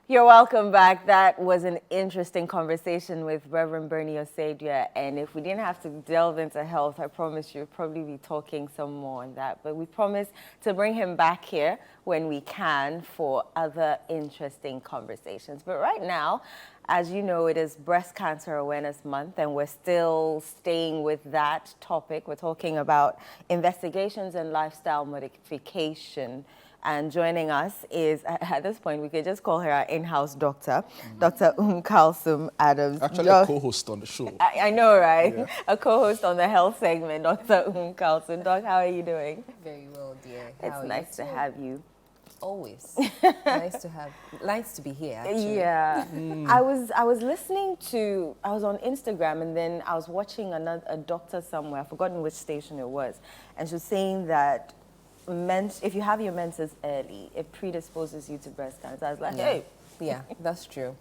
You're welcome back. That was an interesting conversation with Reverend Bernie Osadia. And if we didn't have to delve into health, I promise you'll probably be talking some more on that. But we promise to bring him back here when we can for other interesting conversations. But right now, as you know, it is Breast Cancer Awareness Month, and we're still staying with that topic. We're talking about investigations and lifestyle modification. And joining us is, at this point, we could just call her our in-house doctor, Dr. Kalsum Adams. Actually, a co-host on the show. I know, right? Yeah. A co-host on the health segment, Dr. Kalsum. Doc, how are you doing? Very well, dear. It's nice to have you. Always nice to be here. Actually. Yeah, I was listening to, I was on Instagram, and then I was watching a doctor somewhere. I've forgotten which station it was, and she was saying that if you have your menses early, it predisposes you to breast cancer. I was like, hey, yeah, that's true.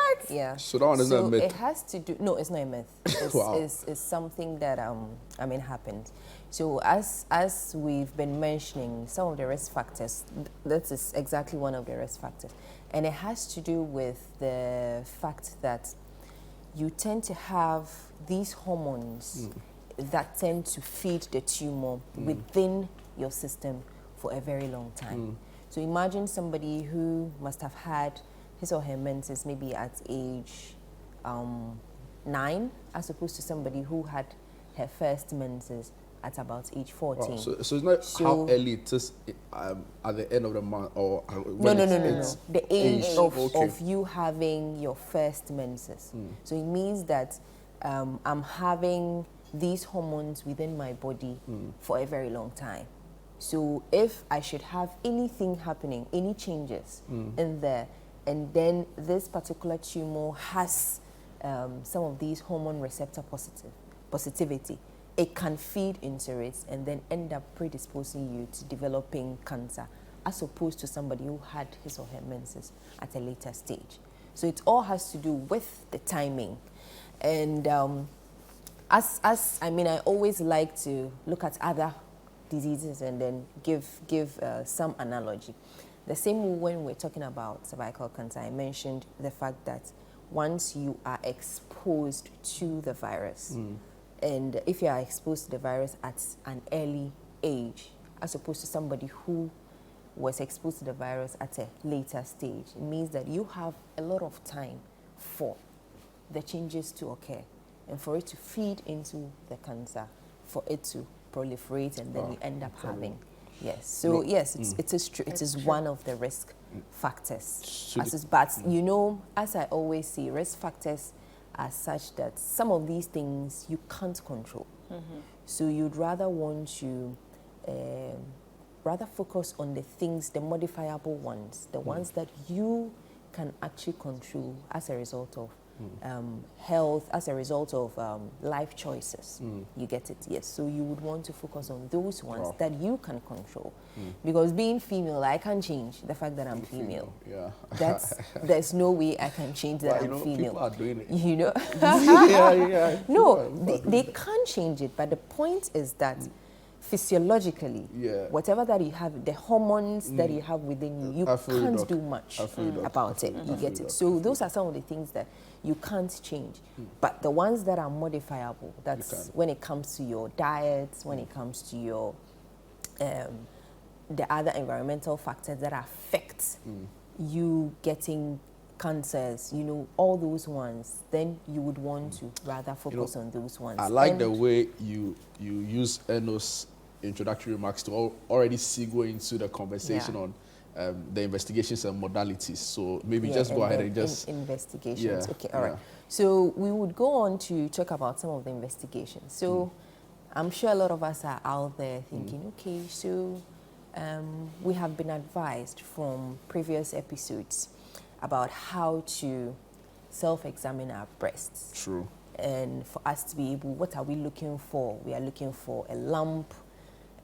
what? Yeah. So that one is not a myth. It has to do. No, it's not a myth. It's, Wow. it's something that happened. So as we've been mentioning, some of the risk factors. That is exactly one of the risk factors, and it has to do with the fact that you tend to have these hormones that tend to feed the tumor within your system for a very long time. So imagine somebody who must have had his or her menses maybe at age 9, as opposed to somebody who had her first menses at about age 14. Wow. So it's not how early it is at the end of the month or No. The age Okay. of you having your first menses. So it means that I'm having these hormones within my body for a very long time. So if I should have anything happening, any changes in there, and then this particular tumor has some of these hormone receptor positivity, it can feed into it and then end up predisposing you to developing cancer, as opposed to somebody who had his or her menses at a later stage. So it all has to do with the timing. And I always like to look at other diseases and then give some analogy. The same when we're talking about cervical cancer, I mentioned the fact that once you are exposed to the virus, and if you are exposed to the virus at an early age, as opposed to somebody who was exposed to the virus at a later stage, it means that you have a lot of time for the changes to occur and for it to feed into the cancer, for it to proliferate, and then you end up having. Yes. So yes, it is true. It is one of the risk factors. But you know, as I always say, risk factors are such that some of these things you can't control. So you'd rather want to rather focus on the things, the modifiable ones, the ones that you can actually control as a result of health, as a result of life choices. You get it? Yes. So you would want to focus on those ones that you can control. Because being female, I can't change the fact that I'm female. Yeah. There's no way I can change that I'm female. People are doing it. You know? yeah. No, they can't change it. But the point is that physiologically, whatever that you have, the hormones that you have within you, you can't do much about it. You get it? So those are some of the things that you can't change. But the ones that are modifiable, that's when it comes to your diet, when it comes to your the other environmental factors that affect you getting cancers, you know, all those ones, then you would want to rather focus on those ones. I like the way you use Eno's introductory remarks to already segue into the conversation on the investigations and modalities. So maybe just go ahead and just... Investigations, okay, all right. So we would go on to talk about some of the investigations. So I'm sure a lot of us are out there thinking, okay, so we have been advised from previous episodes about how to self-examine our breasts. True. And for us to be able, what are we looking for? We are looking for a lump,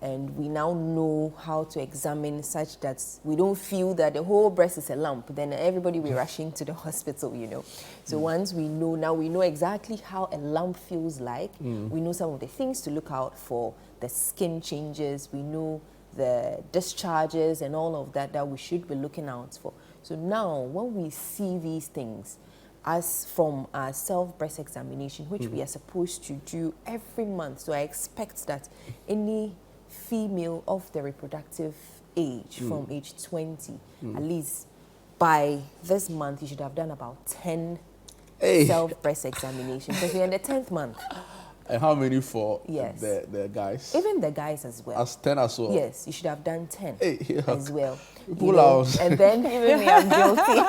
and we now know how to examine such that we don't feel that the whole breast is a lump, then everybody will be rushing to the hospital, you know. So once we know, now we know exactly how a lump feels like. We know some of the things to look out for, the skin changes, we know the discharges and all of that that we should be looking out for So now, when we see these things, as from our self-breast examination, which we are supposed to do every month, so I expect that any female of the reproductive age from age 20, at least by this month, you should have done about 10 self-breast examinations, because we're in the 10th month. And how many for Yes. the guys? Even the guys as well. As 10 as well? Yes, you should have done 10 yeah. as well. Pull out. And then even me, I'm guilty.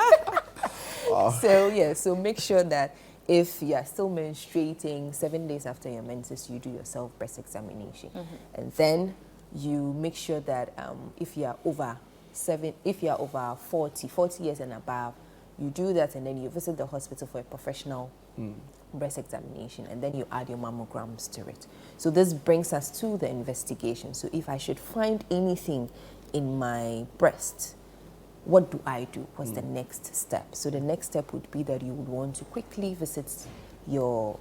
So, yeah, so make sure that if you are still menstruating 7 days after your menses, you do your self-breast examination. And then you make sure that if you are over 40 years and above, you do that, and then you visit the hospital for a professional breast examination, and then you add your mammograms to it. So this brings us to the investigation. So if I should find anything in my breast, what do I do? What's the next step? So the next step would be that you would want to quickly visit your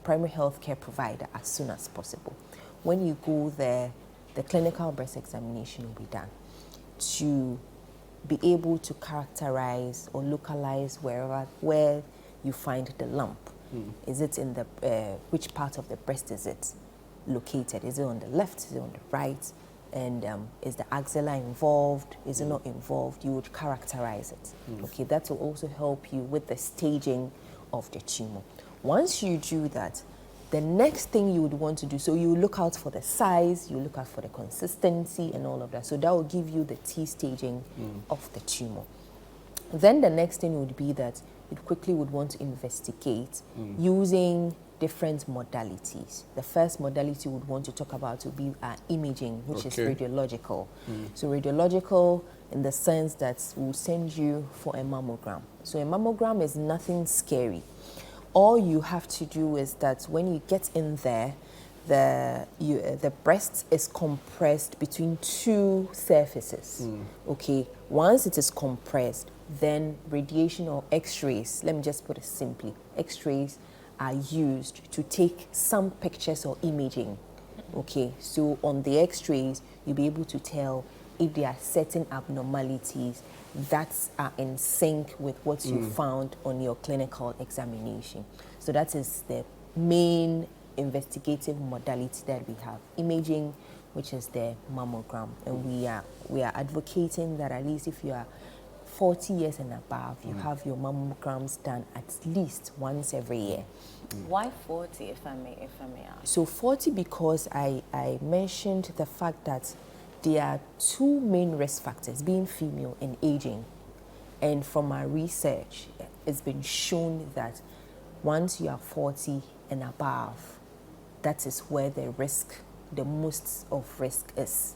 primary health care provider as soon as possible. When you go there, the clinical breast examination will be done to be able to characterize or localize where you find the lump. Is it in the which part of the breast is it located? Is it on the left? Is it on the right? And is the axilla involved? Is it not involved? You would characterize it. Okay, that will also help you with the staging of the tumor. Once you do that, the next thing you would want to do, so you look out for the size, you look out for the consistency and all of that. So that will give you the T staging of the tumor. Then the next thing would be that you quickly would want to investigate using different modalities. The first modality we would want to talk about would be imaging, which is radiological. So radiological in the sense that we'll send you for a mammogram. So a mammogram is nothing scary. All you have to do is that when you get in there, the breast is compressed between two surfaces. Okay, once it is compressed, then radiation or x-rays, let me just put it simply, x-rays are used to take some pictures or imaging. Okay, so on the x-rays, you'll be able to tell if there are certain abnormalities that are in sync with what you found on your clinical examination. So that is the main investigative modality that we have. Imaging, which is the mammogram. And we are advocating that at least if you are 40 years and above, you have your mammograms done at least once every year. Why 40, if I may ask? So 40 because I mentioned the fact that there are two main risk factors, being female and aging. And from our research, it's been shown that once you are 40 and above, that is where the most of risk is.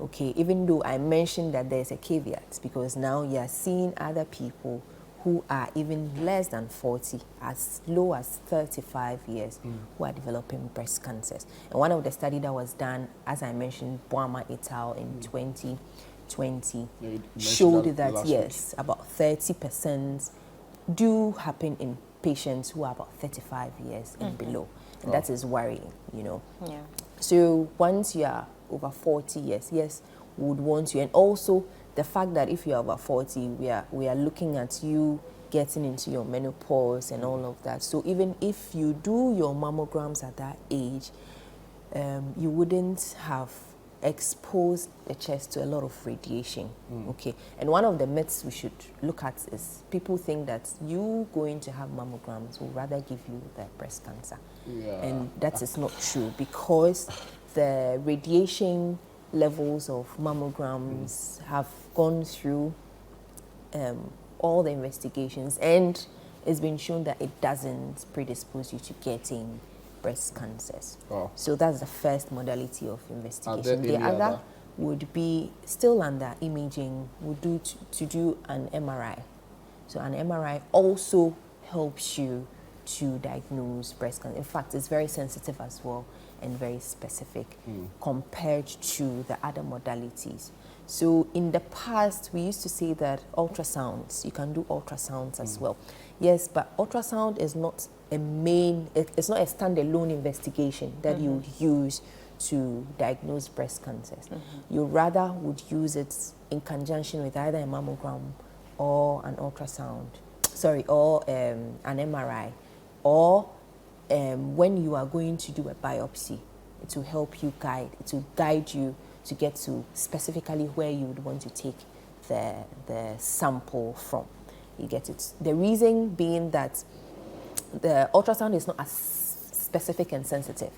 Okay, even though I mentioned that there's a caveat, because now you are seeing other people who are even less than 40, as low as 35 years, who are developing breast cancers. And one of the studies that was done, as I mentioned, Boama et al. In 2020, showed that yes, about 30% do happen in patients who are about 35 years and below. And that is worrying, you know. Yeah. So once you are over 40 years, yes, we would want you. And also the fact that if you are over 40, we are looking at you getting into your menopause and all of that. So even if you do your mammograms at that age, you wouldn't have exposed the chest to a lot of radiation. Okay. And one of the myths we should look at is people think that you going to have mammograms will rather give you the breast cancer. And that is not true, because the radiation levels of mammograms have gone through all the investigations, and it's been shown that it doesn't predispose you to getting breast cancers. So that's the first modality of investigation. The other would be still under imaging, would do to do an MRI. So an MRI also helps you to diagnose breast cancer. In fact, it's very sensitive as well and very specific compared to the other modalities. So in the past, we used to say that ultrasounds, you can do ultrasounds as well. Yes, but ultrasound is not it's not a standalone investigation that you would use to diagnose breast cancers. You rather would use it in conjunction with either a mammogram or an ultrasound, or an MRI, or when you are going to do a biopsy, it will help you it will guide you to get to specifically where you would want to take the sample from. You get it? The reason being that the ultrasound is not as specific and sensitive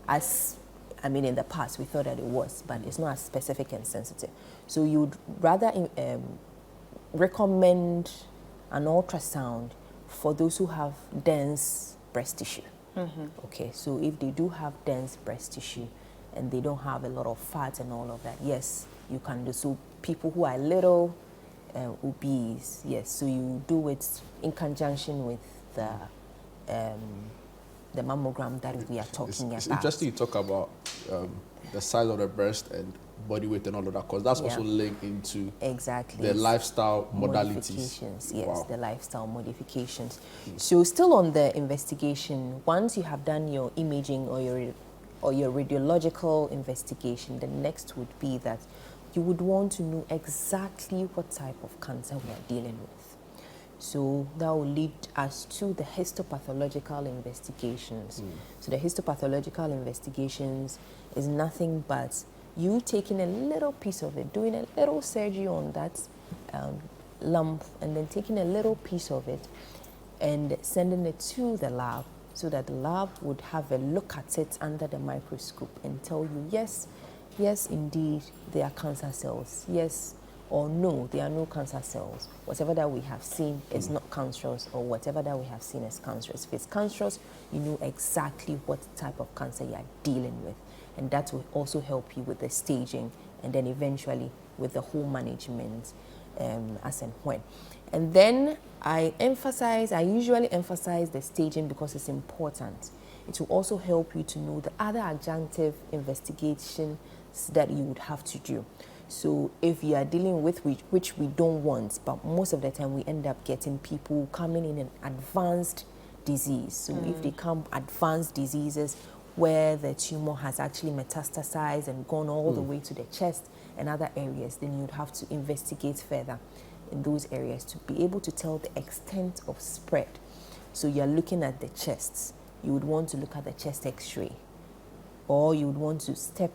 as, in the past we thought that it was, but it's not as specific and sensitive. So you would rather recommend an ultrasound for those who have dense breast tissue. Okay, so if they do have dense breast tissue and they don't have a lot of fat and all of that, yes, you can do. So people who are little obese, yes, so you do it in conjunction with the mammogram that we are talking about. It's interesting you talk about the size of the breast and body weight and all of that, because that's also linked into the lifestyle modalities. Yes, wow. The lifestyle modifications. So still on the investigation, once you have done your imaging or your radiological investigation, the next would be that you would want to know exactly what type of cancer we are dealing with. So that will lead us to the histopathological investigations. So the histopathological investigations is nothing but you taking a little piece of it, doing a little surgery on that lump, and then taking a little piece of it and sending it to the lab so that the lab would have a look at it under the microscope and tell you, yes, indeed, they are cancer cells. Yes or no, there are no cancer cells. Whatever that we have seen is not cancerous, or whatever that we have seen is cancerous. If it's cancerous, you know exactly what type of cancer you are dealing with. And that will also help you with the staging and then eventually with the whole management as and when. And then I usually emphasize the staging because it's important. It will also help you to know the other adjunctive investigations that you would have to do. So if you are dealing with which we don't want, but most of the time we end up getting people coming in an advanced disease. So if they come advanced diseases where the tumor has actually metastasized and gone all the way to the chest and other areas, then you'd have to investigate further in those areas to be able to tell the extent of spread. So you're looking at the chest. You would want to look at the chest x-ray, or you would want to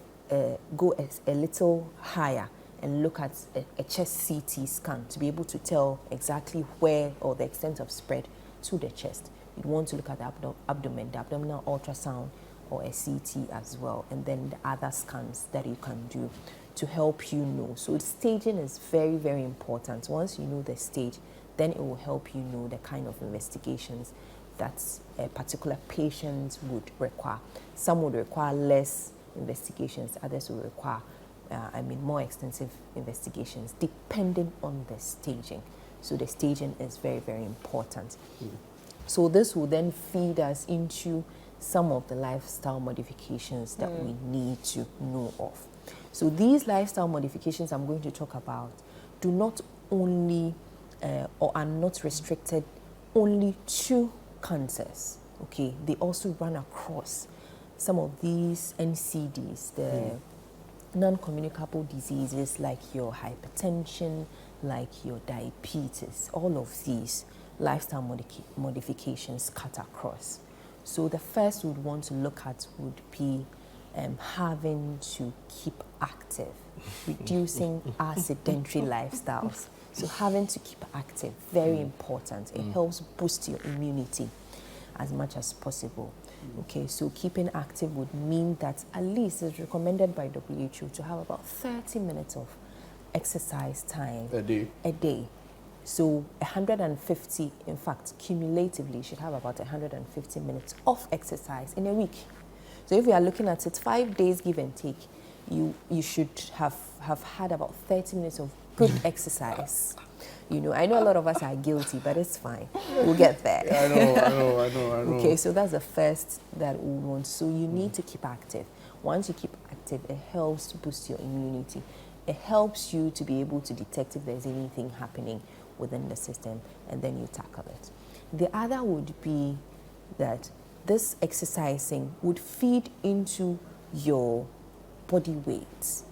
go a little higher and look at a chest CT scan to be able to tell exactly where or the extent of spread to the chest. You'd want to look at the abdomen, the abdominal ultrasound, or a CT as well, and then the other scans that you can do to help you know. So staging is very, very important. Once you know the stage, then it will help you know the kind of investigations that a particular patient would require. Some would require less investigations, others will require more extensive investigations depending on the staging. So the staging is very, very important. So this will then feed us into some of the lifestyle modifications that we need to know of. So these lifestyle modifications I'm going to talk about do not only or are not restricted only to cancers. Okay, they also run across some of these NCDs, the non-communicable diseases like your hypertension, like your diabetes. All of these lifestyle modifications cut across. So the first we'd want to look at would be having to keep active, reducing our sedentary lifestyles. So having to keep active, very important. It helps boost your immunity as much as possible. Okay, so keeping active would mean that at least it's recommended by WHO to have about 30 minutes of exercise time a day. So 150, in fact, cumulatively, you should have about 150 minutes of exercise in a week. So if we are looking at it 5 days, give and take, you should have had about 30 minutes of good exercise. You know, I know a lot of us are guilty, but it's fine. We'll get there. Yeah, I know. Okay, so that's the first that we want. So you need to keep active. Once you keep active, it helps to boost your immunity. It helps you to be able to detect if there's anything happening within the system, and then you tackle it. The other would be that this exercising would feed into your body weight.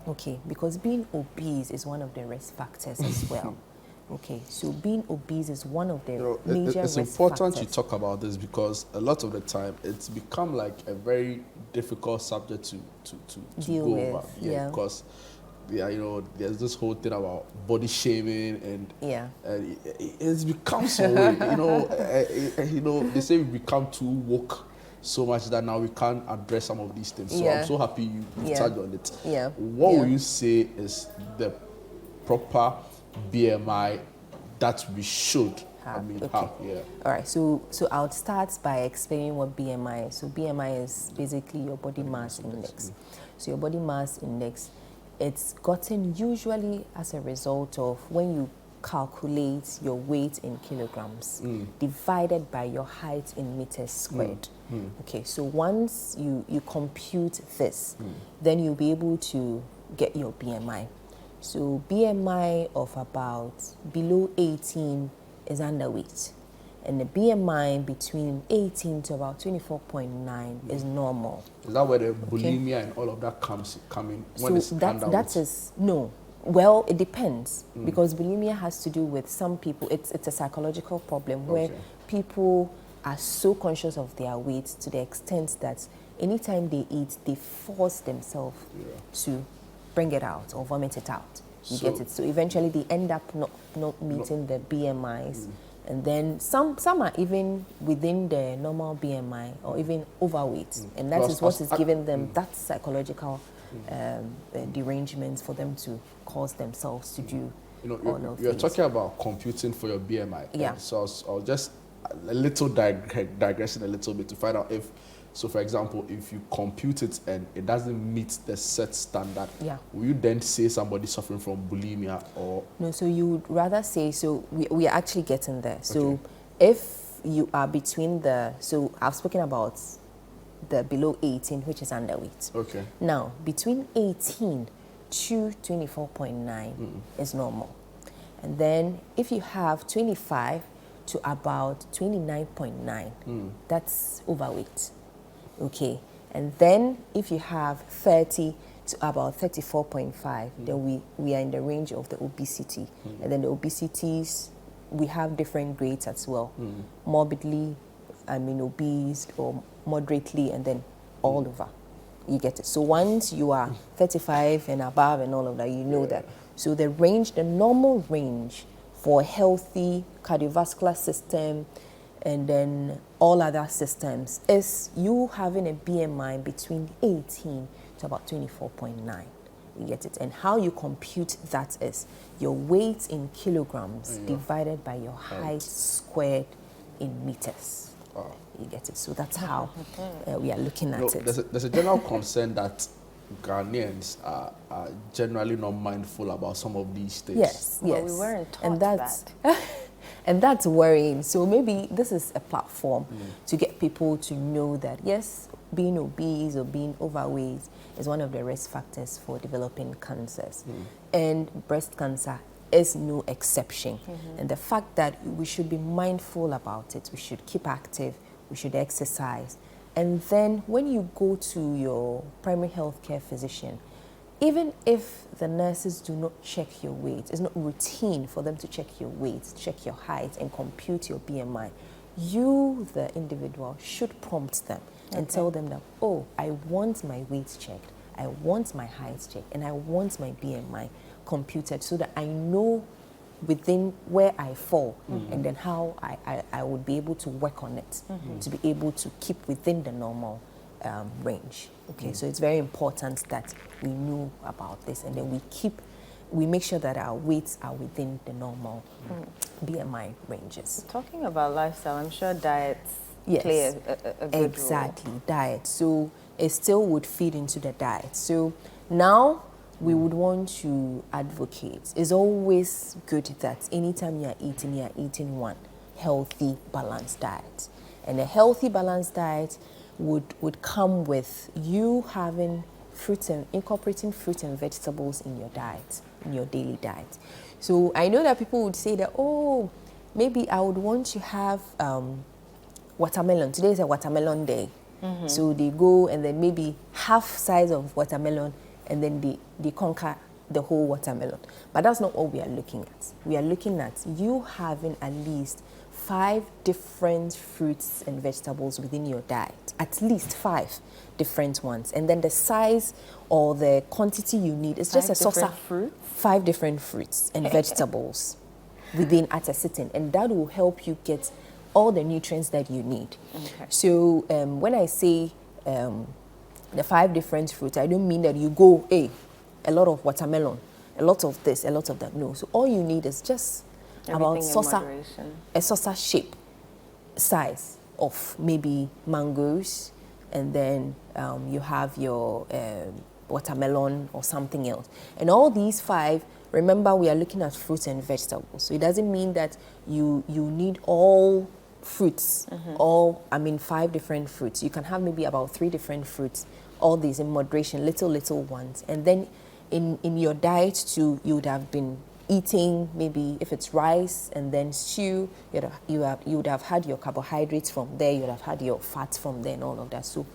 Okay, because being obese is one of the risk factors as well. Okay, so being obese is one of the major it's risk important factors. you talk about this because a lot of the time it's become like a very difficult subject to Deal go with, over. yeah. Because there's this whole thing about body shaming and it's become so way. They say we become too woke so much that now we can't address some of these things. So I'm so happy you touched on it. Yeah. What would you say is the proper BMI that we should have? Yeah. All right. So I'll start by explaining what BMI is. So BMI is basically your body mass index. So your body mass index, it's gotten usually as a result of when you calculate your weight in kilograms divided by your height in meters squared. Okay, so once you compute this, then you'll be able to get your BMI. So BMI of about below 18 is underweight. And the BMI between 18 to about 24.9 is normal. Is that where the bulimia and all of that coming when it's underweight? That is, no. Well, it depends because bulimia has to do with some people. It's a psychological problem where people are so conscious of their weight to the extent that anytime they eat, they force themselves to bring it out or vomit it out. You get it? So eventually they end up not meeting the BMIs. And then some are even within the normal BMI or even overweight. And that is what is giving them that psychological derangements for them to cause themselves to do you're talking about computing for your BMI. Yeah. So I'll just a little digressing a little bit to find out if, so for example, if you compute it and it doesn't meet the set standard, will you then say somebody suffering from bulimia or? No, so you would rather say, so we are actually getting there. So if you are between so I've spoken about the below 18, which is underweight. Okay. Now, between 18 to 24.9 is normal. And then if you have 25 to about 29.9, that's overweight. Okay. And then if you have 30 to about 34.5, then we are in the range of the obesity. And then the obesities, we have different grades as well. Morbidly, obese, or moderately, and then all over. You get it. So once you are 35 and above and all of that, you know that. So the normal range for a healthy cardiovascular system and then all other systems is you having a BMI between 18 to about 24.9. You get it. And how you compute that is your weight in kilograms divided by your height squared in meters. You get it. So that's how we are looking at it. There's a general concern that Ghanaians are generally not mindful about some of these things. Yes. Well, we weren't taught that. And that's worrying. So maybe this is a platform to get people to know that, yes, being obese or being overweight is one of the risk factors for developing cancers. And breast cancer is no exception. And the fact that we should be mindful about it, we should keep active, we should exercise. And then when you go to your primary health care physician, even if the nurses do not check your weight, it's not routine for them to check your weight, check your height, and compute your BMI, you, the individual, should prompt them and tell them that, oh, I want my weight checked, I want my height checked, and I want my BMI computed so that I know within where I fall and then how I would be able to work on it to be able to keep within the normal range. Okay, so it's very important that we know about this and then we make sure that our weights are within the normal BMI ranges. Talking about lifestyle, I'm sure diets play a good role. Diet. So it still would feed into the diet. So now we would want to advocate. It's always good that anytime you're eating one healthy, balanced diet. And a healthy, balanced diet would come with you having incorporating fruit and vegetables in your diet, in your daily diet. So I know that people would say that, oh, maybe I would want to have watermelon. Today is a watermelon day. So they go and then maybe half size of watermelon, and then they conquer the whole watermelon. But that's not what we are looking at. We are looking at you having at least 5 different fruits and vegetables within your diet, at least 5 different ones. And then the size or the quantity you need is just a saucer. 5 different fruits and vegetables within at a sitting, and that will help you get all the nutrients that you need. Okay. So when I say the 5 different fruits, I don't mean that you go, hey, a lot of watermelon, a lot of this, a lot of that. No. So all you need is just about a saucer shape size of maybe mangoes, and then you have your watermelon or something else. And all these 5, remember, we are looking at fruits and vegetables. So it doesn't mean that you need all fruits, 5 different fruits. You can have maybe about 3 different fruits, all these in moderation, little ones. And then in your diet too, you would have been eating, maybe if it's rice and then stew, you would have had your carbohydrates from there, you would have had your fats from there and all of that. So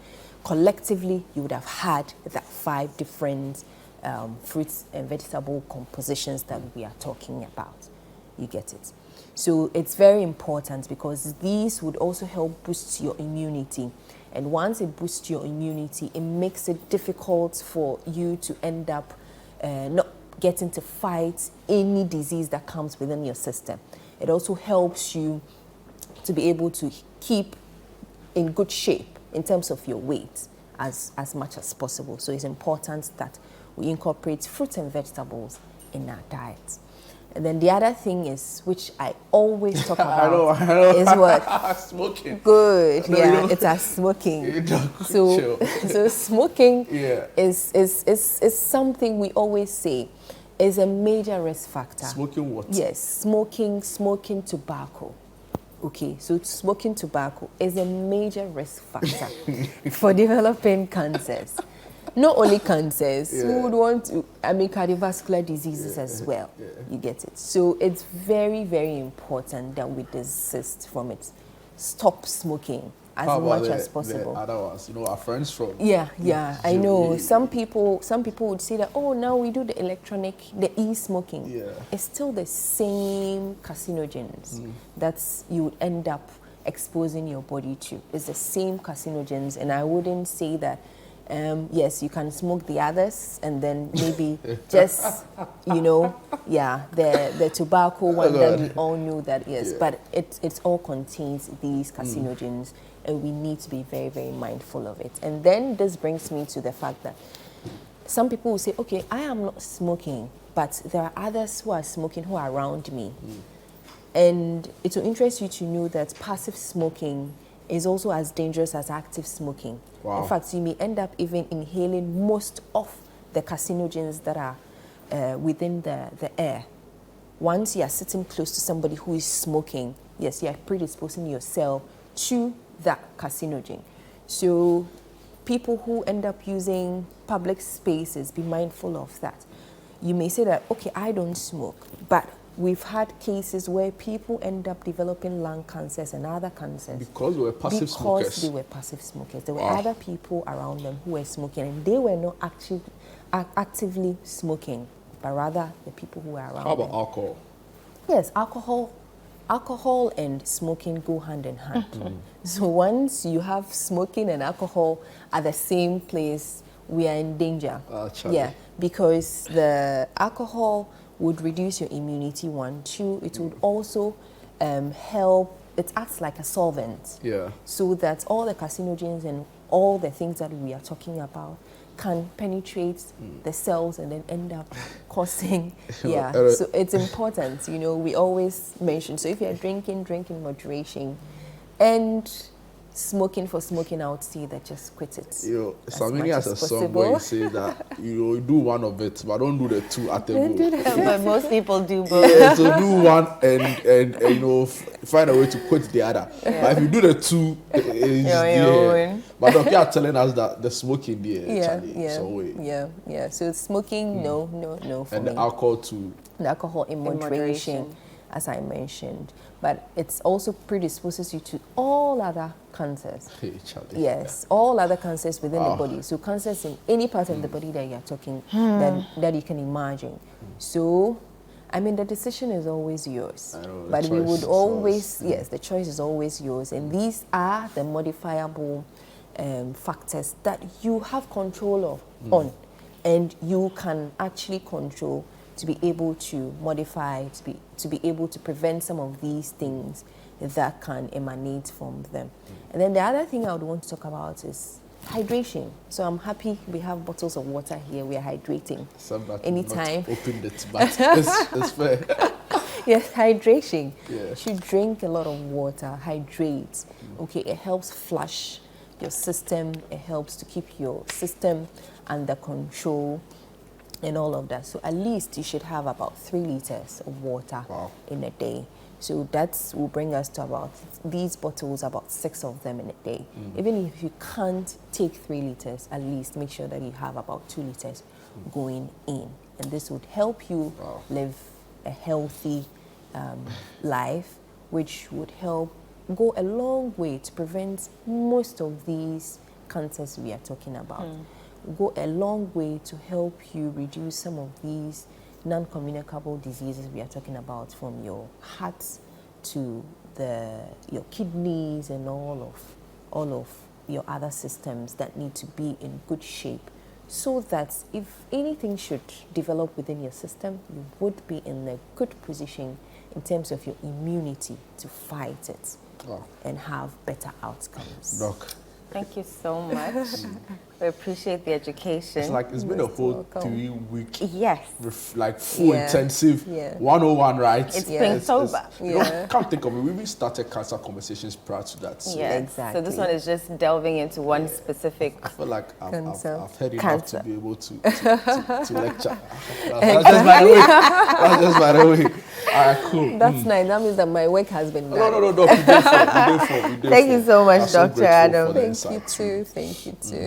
collectively, you would have had that 5 different fruits and vegetable compositions that we are talking about. You get it? So it's very important, because these would also help boost your immunity. And once it boosts your immunity, it makes it difficult for you to end up not getting to fight any disease that comes within your system. It also helps you to be able to keep in good shape in terms of your weight as much as possible. So it's important that we incorporate fruits and vegetables in our diet. And then the other thing is, which I always talk about, I know. is what? Smoking. Good. No, yeah, it's a smoking. So smoking is something we always say is a major risk factor. Smoking what? Yes, smoking tobacco. Okay, so smoking tobacco is a major risk factor for developing cancers. Not only cancers, we would want to, cardiovascular diseases as well. Yeah. You get it. So it's very, very important that we desist from it. Stop smoking as much as possible. The other ones, our friends from. Yeah, I know. Some people would say that, oh, now we do the e-smoking. Yeah. It's still the same carcinogens that you would end up exposing your body to. It's the same carcinogens, and I wouldn't say that. Yes, you can smoke the others, and then maybe just, the tobacco one that we all know that, yes, but it all contains these carcinogens, and we need to be very, very mindful of it. And then this brings me to the fact that some people will say, okay, I am not smoking, but there are others who are smoking who are around me. And it will interest you to know that passive smoking is also as dangerous as active smoking. Wow. In fact, you may end up even inhaling most of the carcinogens that are within the air. Once you are sitting close to somebody who is smoking, yes, you are predisposing yourself to that carcinogen. So people who end up using public spaces, be mindful of that. You may say that, okay, I don't smoke, but we've had cases where people end up developing lung cancers and other cancers. Because they were passive smokers. Because they were passive smokers. There were other people around them who were smoking, and they were not actively smoking, but rather the people who were around them. How about alcohol? Yes, alcohol and smoking go hand in hand. So once you have smoking and alcohol at the same place, we are in danger. Yeah, because the alcohol would reduce your immunity, 1. 2, it would also help, it acts like a solvent. Yeah. So that all the carcinogens and all the things that we are talking about can penetrate the cells and then end up causing, so it's important, we always mention, so if you're drinking, drink in moderation, and smoking for smoking, I would say that just quit it. Samini has a song where you say that you do one of it, but don't do the 2 at the go. But most people do both. Yeah, so do one and find a way to quit the other. Yeah. But if you do the 2, it's your own. But Dr. are telling us that the smoking So smoking, no. And the alcohol too. The alcohol in moderation. as I mentioned. But it also predisposes you to all other cancers. Hey, Charlie. Yes, all other cancers within the body. So cancers in any part of the body that you're talking, that you can imagine. So, I mean, the decision is always yours. But we would always, yes, the choice is always yours. And these are the modifiable factors that you have control of on. And you can actually control to be able to modify, to be able to prevent some of these things that can emanate from them. And then the other thing I would want to talk about is hydration. So I'm happy we have bottles of water here. We are hydrating anytime. Opened it, but it's fair. Yes, hydration. Yeah. You should drink a lot of water, hydrate. Okay, it helps flush your system. It helps to keep your system under control and all of that. So at least you should have about 3 liters of water in a day. So that will bring us to about, these bottles, about 6 of them in a day. Even if you can't take 3 liters, at least make sure that you have about 2 liters going in. And this would help you live a healthy life, which would help go a long way to prevent most of these cancers we are talking about. Go a long way to help you reduce some of these non-communicable diseases we are talking about, from your heart to your kidneys and all of your other systems that need to be in good shape, so that if anything should develop within your system, you would be in a good position in terms of your immunity to fight it and have better outcomes. Doc, thank you so much. We appreciate the education. it's like it's been a whole welcome. 3-week, Yes. like full intensive 101, right? It's been sober. You know, can't think of it. We even started cancer conversations prior to that. So Yes. Exactly. So this one is just delving into one specific. I feel like I've heard enough Cancer. to be able to lecture. That's just by the way. That's just by the way. All right, cool. That's nice. That means that my work has been done. No, Doc, we did for. Thank you so much, I'm so Dr. grateful Adam. for the Thank you insight, too. Thank you too.